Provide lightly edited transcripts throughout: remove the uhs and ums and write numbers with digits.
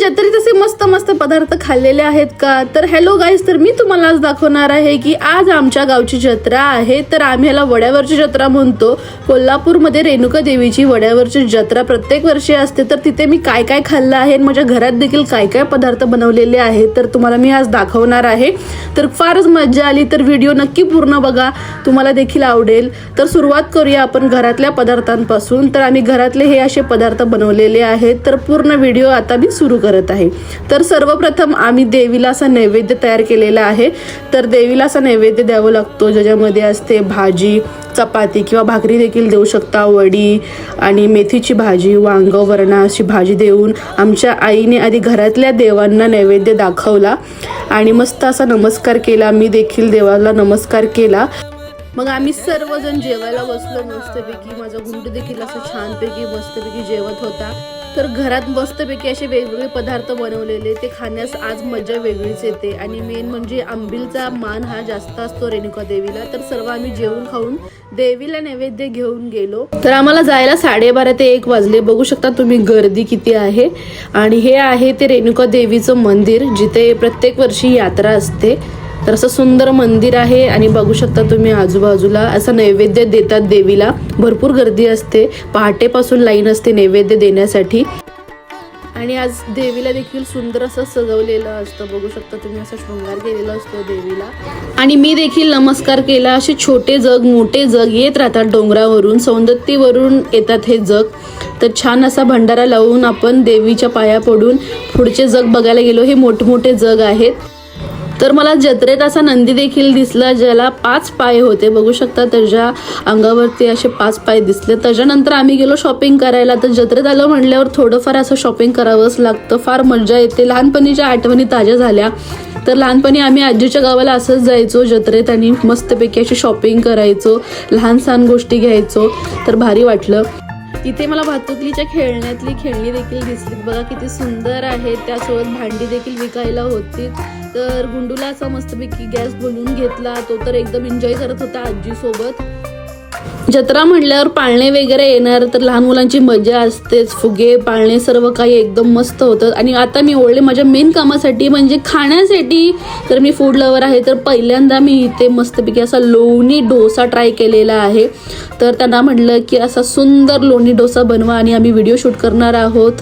जत्रेत असे मस्त मस्त पदार्थ खाल्लेले आहेत का? तर हॅलो गाईज, तर मी तुम्हाला आज दाखवणार आहे की आज आमच्या गावची जत्रा आहे. तर आम्ही ह्याला वड्यावरची जत्रा म्हणतो. कोल्हापूरमध्ये रेणुका देवीची वड्यावरची जत्रा प्रत्येक वर्षी असते. तर तिथे मी काय काय खाल्लं आहे, माझ्या घरात देखील काय काय पदार्थ बनवलेले आहेत, तर तुम्हाला मी आज दाखवणार आहे. तर फारच मजा आली, तर व्हिडिओ नक्की पूर्ण बघा, तुम्हाला देखील आवडेल. तर सुरुवात करूया आपण घरातल्या पदार्थांपासून. तर आम्ही घरातले हे असे पदार्थ बनवलेले आहेत. तर पूर्ण व्हिडिओ आता मी सुरू करत आहे. तर सर्वप्रथम आम्ही देवीला असा नैवेद्य तयार केलेला आहे. तर देवीला असा नैवेद्य द्यावा लागतो, ज्याच्यामध्ये असते भाजी, चपाती किंवा भाकरी देखील देऊ शकता, वडी आणि मेथीची भाजी, वांग, वरणा अशी भाजी देऊन आमच्या आईने आधी घरातल्या देवांना नैवेद्य दाखवला आणि मस्त असा नमस्कार केला. मी देखील देवाला नमस्कार केला. मग आम्ही सर्वजण जेवायला बसलो मस्तपैकी. माझा गुंड देखील असं छानपैकी मस्तपैकी जेवत होता. तर घरात मस्तपैकी असे वेगवेगळे पदार्थ बनवलेले, ते खाण्यास आज मजा वेगळीच येते. आणि मेन म्हणजे आंबीलचा मान हा जास्त असतो रेणुका देवीला. तर सर्व आम्ही जेवून खाऊन देवीला नैवेद्य घेऊन गेलो. तर आम्हाला जायला 12:30 ते 1 वाजले. बघू शकता तुम्ही गर्दी किती आहे. आणि हे आहे ते रेणुका देवीचं मंदिर, जिथे प्रत्येक वर्षी यात्रा असते. तर असं सुंदर मंदिर आहे आणि बघू शकता तुम्ही आजूबाजूला असं नैवेद्य देतात देवीला. भरपूर गर्दी असते, पहाटेपासून लाईन असते नैवेद्य देण्यासाठी. आणि आज देवीला देखील सुंदर असं सजवलेलं असतं. बघू शकता तुम्ही, असा शृंगार केलेला असतो देवीला. आणि मी देखील नमस्कार केला. असे छोटे जग मोठे जग येत राहतात डोंगरावरून, सौंदत्तीवरून येतात हे जग. तर छान असा भंडारा लावून आपण देवीच्या पाया पडून पुढचे जग बघायला गेलो. हे मोठमोठे जग आहेत. तर मला जत्रेत असा नंदी देखील दिसला, ज्याला 5 पाय होते. बघू शकता त्याच्या अंगावरती असे 5 पाय दिसले. त्याच्यानंतर आम्ही गेलो शॉपिंग करायला. तर जत्रेत आलं म्हटल्यावर थोडंफार असं शॉपिंग करावंच लागतं. फार मजा येते. लहानपणीच्या आठवणी ताज्या झाल्या. तर लहानपणी आम्ही आजीच्या गावाला असंच जायचो जत्रेत आणि मस्तपैकी अशी शॉपिंग करायचो, लहान सहान गोष्टी घ्यायचो. तर भारी वाटलं. इथे मला भातुकलीच्या खेळण्यातली खेळणी देखील दिसली. बघा किती सुंदर आहे. त्यासोबत भांडी देखील विकायला होती. तर गुंडूला असा मस्तपैकी गॅस बोलवून घेतला. तो तर एकदम एन्जॉय करत होता आजीसोबत. जत्रा म्हटल्यावर पाळणे वगैरे येणार, तर लहान मुलांची मजा असतेच. फुगे, पाळणे सर्व काही एकदम मस्त होतं. आणि आता मी ओळले माझ्या मेन कामासाठी, म्हणजे खाण्यासाठी. तर मी फूड लवर आहे. तर पहिल्यांदा मी इथे मस्तपैकी असा लोणी डोसा ट्राय केलेला आहे. तर त्यांना म्हटलं की असा सुंदर लोणी डोसा बनवा आणि आम्ही व्हिडिओ शूट करणार आहोत.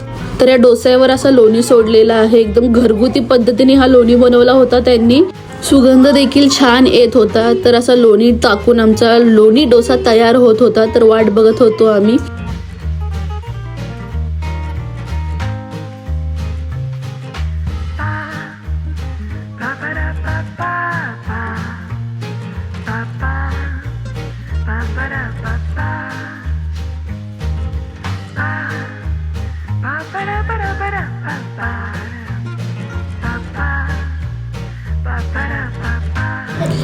तर या डोस्यावर असा लोणी सोडलेला आहे. एकदम घरगुती पद्धतीने हा लोणी बनवला होता त्यांनी. सुगंध देखील छान येत होता. तर असा लोणी टाकून आमचा लोणी डोसा तयार होत होता. तर वाट बघत होतो आम्ही.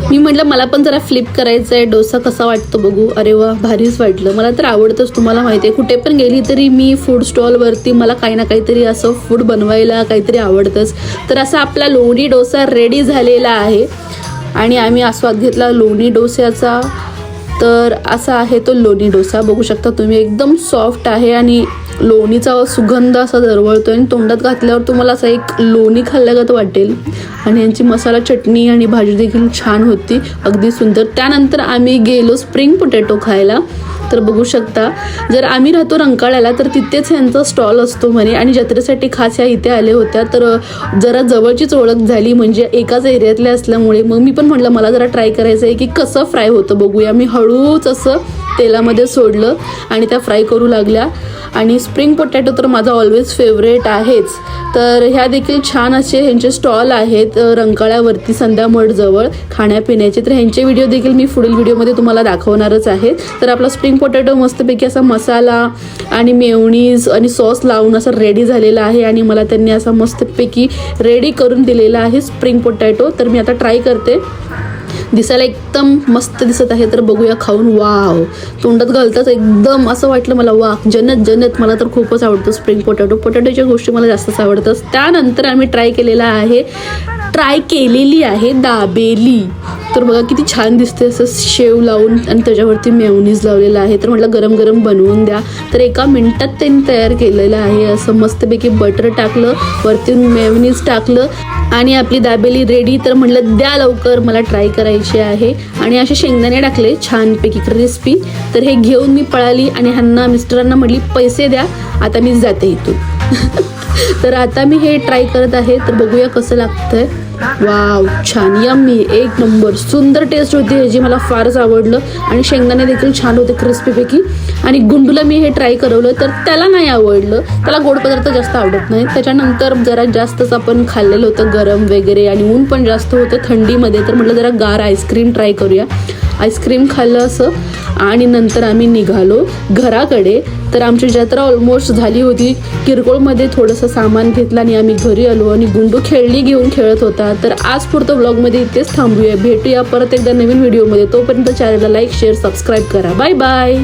मी म्हटलं मला पण जरा फ्लिप करायचं आहे, डोसा कसा वाटतो बघू. अरे वा, भारीच वाटलं. मला तर आवडतंच, तुम्हाला माहिती आहे. कुठे पण गेली तरी मी फूड स्टॉलवरती मला काही ना काहीतरी असं फूड बनवायला काहीतरी आवडतंच. तर असा आपला लोणी डोसा रेडी झालेला आहे आणि आम्ही आस्वाद घेतला लोणी डोस्याचा. तर असा आहे तो लोणी डोसा. बघू शकता तुम्ही, एकदम सॉफ्ट आहे आणि लोणीचा सुगंध असा दरवळतो आणि तोंडात घातल्यावर तुम्हाला असं एक लोणी खाल्ल्यागत वाटेल. आणि यांची मसाला चटणी आणि भाजी देखील छान होती, अगदी सुंदर. त्यानंतर आम्ही गेलो स्प्रिंग पोटॅटो खायला. तर बघू शकता, जर आम्ही राहतो रंकाळ्याला तर तिथेच ह्यांचा स्टॉल असतो म्हणे आणि जत्रेसाठी खास ह्या इथे आल्या होत्या. तर जरा जवळचीच ओळख झाली, म्हणजे एकाच एरियातल्या असल्यामुळे. मग मी पण म्हटलं मला जरा ट्राय करायचं आहे की कसं फ्राय होतं बघूया. मी हळूच असं तेलामध्ये सोडलं आणि त्या फ्राय करू लागल्या. आणि स्प्रिंग पोटॅटो तर माझा ऑलवेज फेवरेट आहेच. तर ह्या देखील छान असे ह्यांचे स्टॉल आहेत रंकाळ्यावरती संध्यामठ जवळ खाण्यापिण्याचे. तर ह्यांचे व्हिडिओ देखील मी पुढील व्हिडिओमध्ये तुम्हाला दाखवणारच आहे. तर आपला स्प्रिंग पोटॅटो मस्तपैकी असा मसाला आणि मेयोनीज आणि सॉस लावून असा रेडी झालेला आहे. आणि मला त्यांनी असा मस्तपैकी रेडी करून दिलेला आहे स्प्रिंग पोटॅटो. तर मी आता ट्राय करते. दिसायला एकदम मस्त दिसत आहे. तर बघूया खाऊन. वाव, तोंडात घालताच एकदम असं वाटलं मला वा जन्नत जन्नत. मला तर खूपच आवडतं स्प्रिंग पोटॅटोच्या गोष्टी मला जास्तच आवडतात. त्यानंतर आम्ही ट्राय केलेली आहे दाबेली. तर बघा किती छान दिसते, असं शेव लावून आणि त्याच्यावरती मेयोनीज लावलेलं आहे. तर म्हटलं गरम गरम बनवून द्या. तर एका मिनिटात त्यांनी तयार केलेलं आहे. असं मस्तपैकी बटर टाकलं, वरती मेयोनीज टाकलं आणि आपली दाबेली रेडी. तर म्हटलं द्या लवकर, मला ट्राय करायची आहे. आणि असे शेंगदाणे टाकले छानपैकी क्रिस्पी. तर हे घेऊन मी पळाली आणि मिस्टरांना म्हटली पैसे द्या, आता मी जाते इथून. तर आता मी हे ट्राय करत आहे. तर बघूया कसं लागतंय. वाव, छान, यम्मी, एक नंबर, सुंदर टेस्ट होती ह्याची. मला फारच आवडलं आणि शेंगदाणे देखील छान होते क्रिस्पीपैकी. आणि गुंडूला मी हे ट्राय करवलं तर त्याला नाही आवडलं, त्याला गोड पदार्थ जास्त आवडत नाही. त्याच्यानंतर जरा जास्तच आपण खाल्लेलं होतं गरम वगैरे आणि ऊन पण जास्त होतं थंडीमध्ये. तर म्हटलं जरा गार आईस्क्रीम ट्राय करूया. आईस्क्रीम खाल्लं असं आणि नंतर आम्ही निघालो घराकडे. तर आमची जत्रा ऑलमोस्ट झाली होती. किरकोळमध्ये थोडंसं सामान घेतलं आणि आम्ही घरी आलो आणि गुंडू खेळणी घेऊन खेळत होता. तर आज पुरतं व्लॉगमध्ये इथेच थांबूया. भेटूया परत एकदा नवीन व्हिडिओमध्ये. तोपर्यंत चॅनलला लाईक शेअर सबस्क्राईब करा. Bye bye.